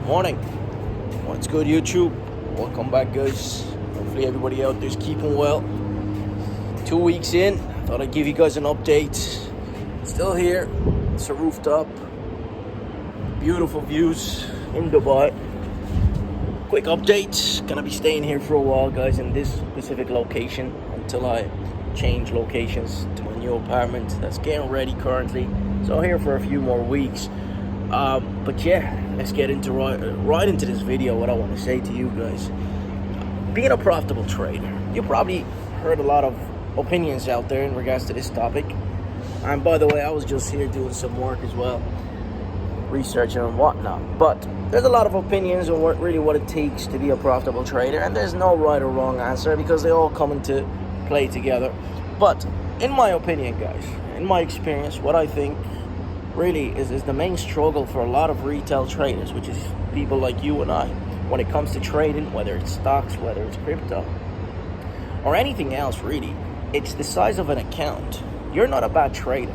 Morning. What's good, YouTube? Welcome back, guys. Hopefully everybody out there's keeping well. 2 weeks in, thought I'd give you guys an update. Still here. It's a rooftop. Beautiful views in Dubai. Quick update. Gonna be staying here for a while, guys, in this specific location until I change locations to my new apartment that's getting ready currently. So here for a few more weeks. But yeah, let's get into right into this video. What I want to say to you guys: being a profitable trader, you probably heard a lot of opinions out there in regards to this topic. And by the way, I was just here doing some work as well, researching and whatnot. But there's a lot of opinions on what it takes to be a profitable trader, and there's no right or wrong answer because they all come into play together. But in my opinion, guys, in my experience, what I think really is the main struggle for a lot of retail traders, which is people like you and I, when it comes to trading, whether it's stocks, whether it's crypto, or anything else really, it's the size of an account. You're not a bad trader,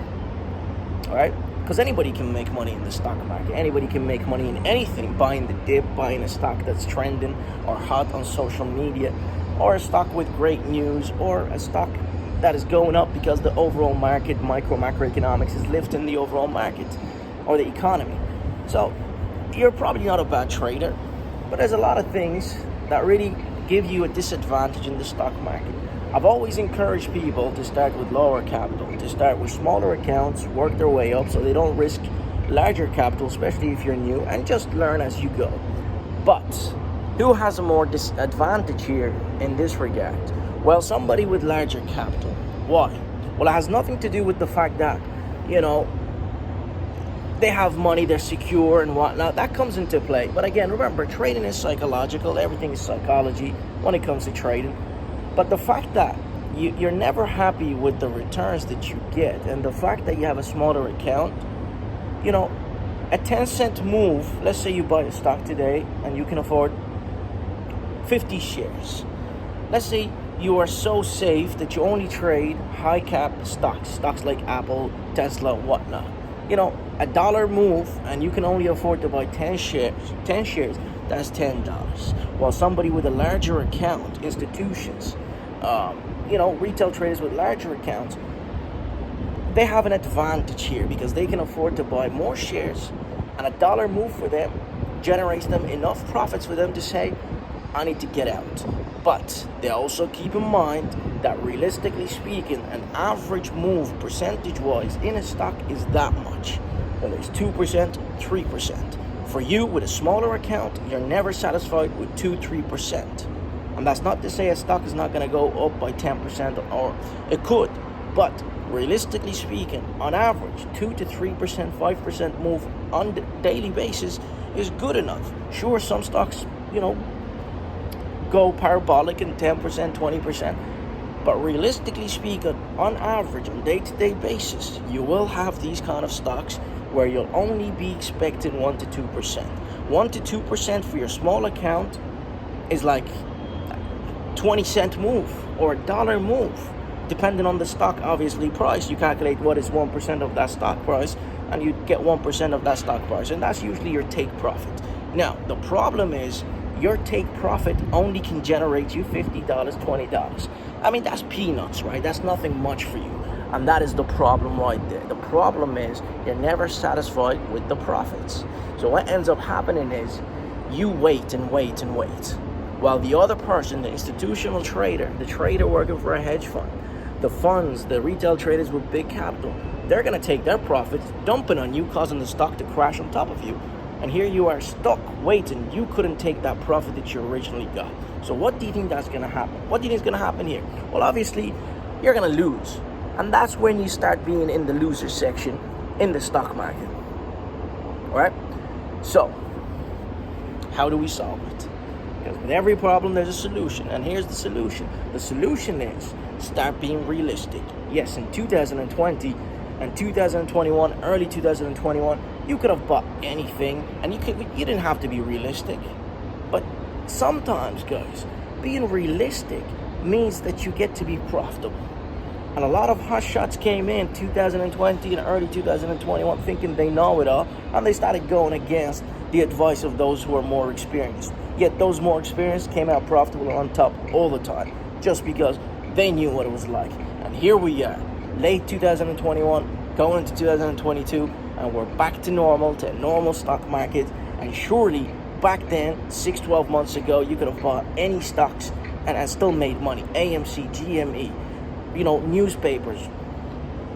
all right? Because anybody can make money in the stock market. Anybody can make money in anything, buying the dip, buying a stock that's trending or hot on social media, or a stock with great news, or a stock that is going up because the overall market, macroeconomics is lifting the overall market or the economy. So you're probably not a bad trader, but there's a lot of things that really give you a disadvantage in the stock market. I've always encouraged people to start with lower capital, to start with smaller accounts, work their way up so they don't risk larger capital, especially if you're new, and just learn as you go. But who has a more disadvantage here in this regard? Well, somebody with larger capital. Why? Well, it has nothing to do with the fact that, they have money, they're secure and whatnot. That comes into play. But again, remember, trading is psychological. Everything is psychology when it comes to trading. But the fact that you're never happy with the returns that you get, and the fact that you have a smaller account, a 10-cent move, let's say you buy a stock today and you can afford 50 shares. Let's say you are so safe that you only trade high cap stocks like Apple, Tesla, whatnot. $1 move and you can only afford to buy 10 shares, that's $10. While somebody with a larger account, institutions, retail traders with larger accounts, they have an advantage here because they can afford to buy more shares, and $1 move for them generates them enough profits for them to say, I need to get out. But they also keep in mind that realistically speaking, an average move percentage-wise in a stock is that much. Whether it's 2%, 3%. For you, with a smaller account, you're never satisfied with 2-3%. And that's not to say a stock is not going to go up by 10%, or it could. But realistically speaking, on average, 2 to 3%, 5% move on the daily basis is good enough. Sure, some stocks, go parabolic in 10%, 20%. But realistically speaking, on average, on day-to-day basis, you will have these kind of stocks where you'll only be expecting 1 to 2%. 1 to 2% for your small account is like 20-cent move or $1 move. Depending on the stock, obviously, price, you calculate what is 1% of that stock price, and you get 1% of that stock price, and that's usually your take profit. Now, the problem is, your take profit only can generate you $50, $20. I mean, that's peanuts, right? That's nothing much for you. And that is the problem right there. The problem is you're never satisfied with the profits. So what ends up happening is you wait and wait and wait. While the other person, the institutional trader, the trader working for a hedge fund, the funds, the retail traders with big capital, they're going to take their profits, dumping on you, causing the stock to crash on top of you. And here you are stuck waiting. You couldn't take that profit that you originally got. So what do you think that's going to happen? What do you think is going to happen here? Well, obviously, you're going to lose. And that's when you start being in the loser section in the stock market. All right? So, how do we solve it? Because with every problem, there's a solution. And here's the solution. The solution is start being realistic. Yes, in 2020 and 2021, early 2021, you could have bought anything, and you didn't have to be realistic. But sometimes, guys, being realistic means that you get to be profitable. And a lot of hot shots came in 2020 and early 2021 thinking they know it all, and they started going against the advice of those who are more experienced. Yet those more experienced came out profitable on top all the time, just because they knew what it was like. And here we are, late 2021, going into 2022, and we're back to normal, to a normal stock market. And surely back then, 6-12 months ago, you could have bought any stocks and still made money. AMC, GME, newspapers,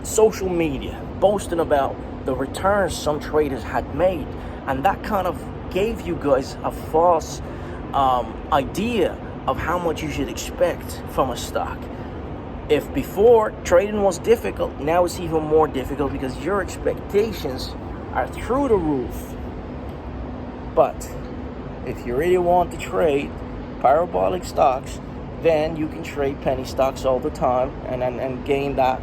social media, boasting about the returns some traders had made. And that kind of gave you guys a false idea of how much you should expect from a stock. If before trading was difficult, now it's even more difficult because your expectations are through the roof. But if you really want to trade parabolic stocks, then you can trade penny stocks all the time and gain that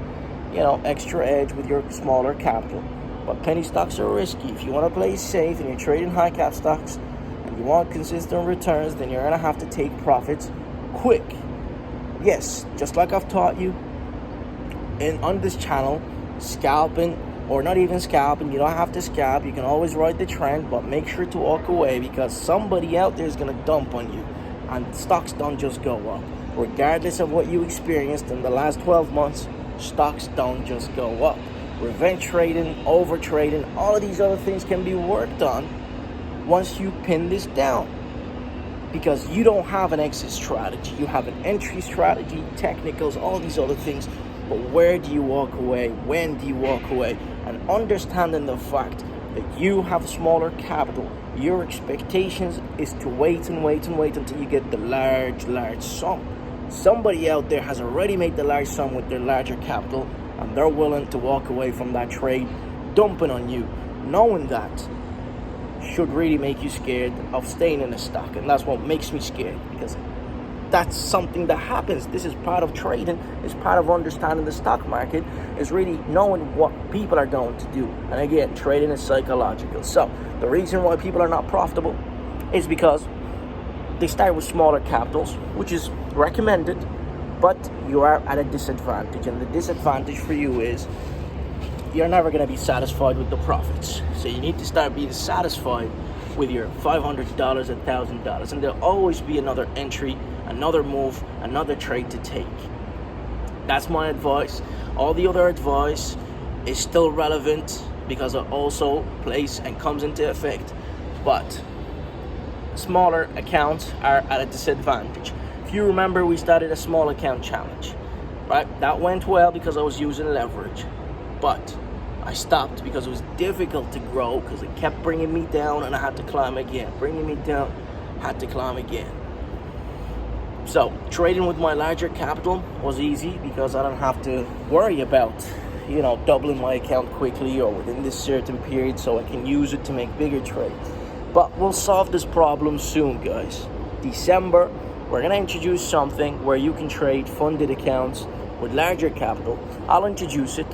extra edge with your smaller capital. But penny stocks are risky. If you want to play safe and you're trading high cap stocks and you want consistent returns, then you're going to have to take profits quick. Yes, just like I've taught you on this channel, scalping, or not even scalping, you don't have to scalp. You can always ride the trend, but make sure to walk away because somebody out there is going to dump on you. And stocks don't just go up. Regardless of what you experienced in the last 12 months, stocks don't just go up. Revenge trading, over trading, all of these other things can be worked on once you pin this down. Because you don't have an exit strategy. You have an entry strategy, technicals, all these other things. But where do you walk away? When do you walk away? And understanding the fact that you have smaller capital, your expectations is to wait until you get the large sum. Somebody out there has already made the large sum with their larger capital, and they're willing to walk away from that trade, dumping on you. Knowing that should really make you scared of staying in a stock, and that's what makes me scared, because that's something that happens. This is part of trading. It's part of understanding the stock market, is really knowing what people are going to do. And again, trading is psychological. So the reason why people are not profitable is because they start with smaller capitals, which is recommended, but you are at a disadvantage. And the disadvantage for you is you're never going to be satisfied with the profits. So you need to start being satisfied with your $500, $1,000, and there'll always be another entry, another move, another trade to take. That's my advice. All the other advice is still relevant because it also plays and comes into effect, but smaller accounts are at a disadvantage. If you remember, we started a small account challenge, right? That went well because I was using leverage, but I stopped because it was difficult to grow because it kept bringing me down and I had to climb again. Bringing me down, had to climb again. So trading with my larger capital was easy because I don't have to worry about, doubling my account quickly or within this certain period, so I can use it to make bigger trades. But we'll solve this problem soon, guys. December, we're going to introduce something where you can trade funded accounts with larger capital. I'll introduce it,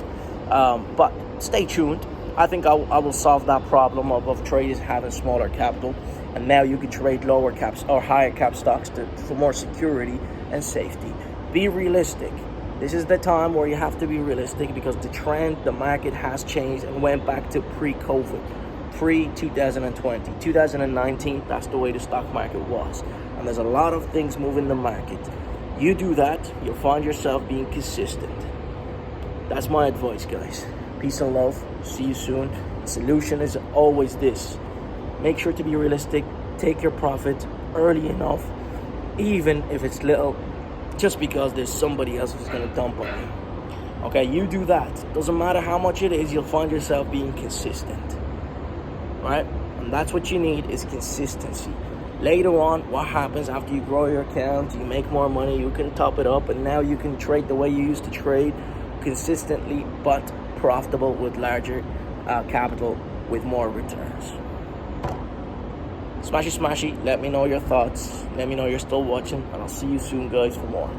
but stay tuned. I think I will solve that problem of traders having smaller capital, and now you can trade lower caps or higher cap stocks for more security and safety. Be realistic. This is the time where you have to be realistic because the trend, the market has changed and went back to pre-COVID, pre-2020. 2019, that's the way the stock market was. And there's a lot of things moving the market. You do that, you'll find yourself being consistent. That's my advice, guys. Peace and love. See you soon. The solution is always this. Make sure to be realistic. Take your profit early enough, even if it's little, just because there's somebody else who's going to dump on you. Okay, you do that. Doesn't matter how much it is, you'll find yourself being consistent. Right? And that's what you need, is consistency. Later on, what happens after you grow your account, you make more money, you can top it up, and now you can trade the way you used to trade, consistently but profitable with larger capital with more returns. Smashy, let me know your thoughts. Let me know you're still watching, and I'll see you soon, guys, for more.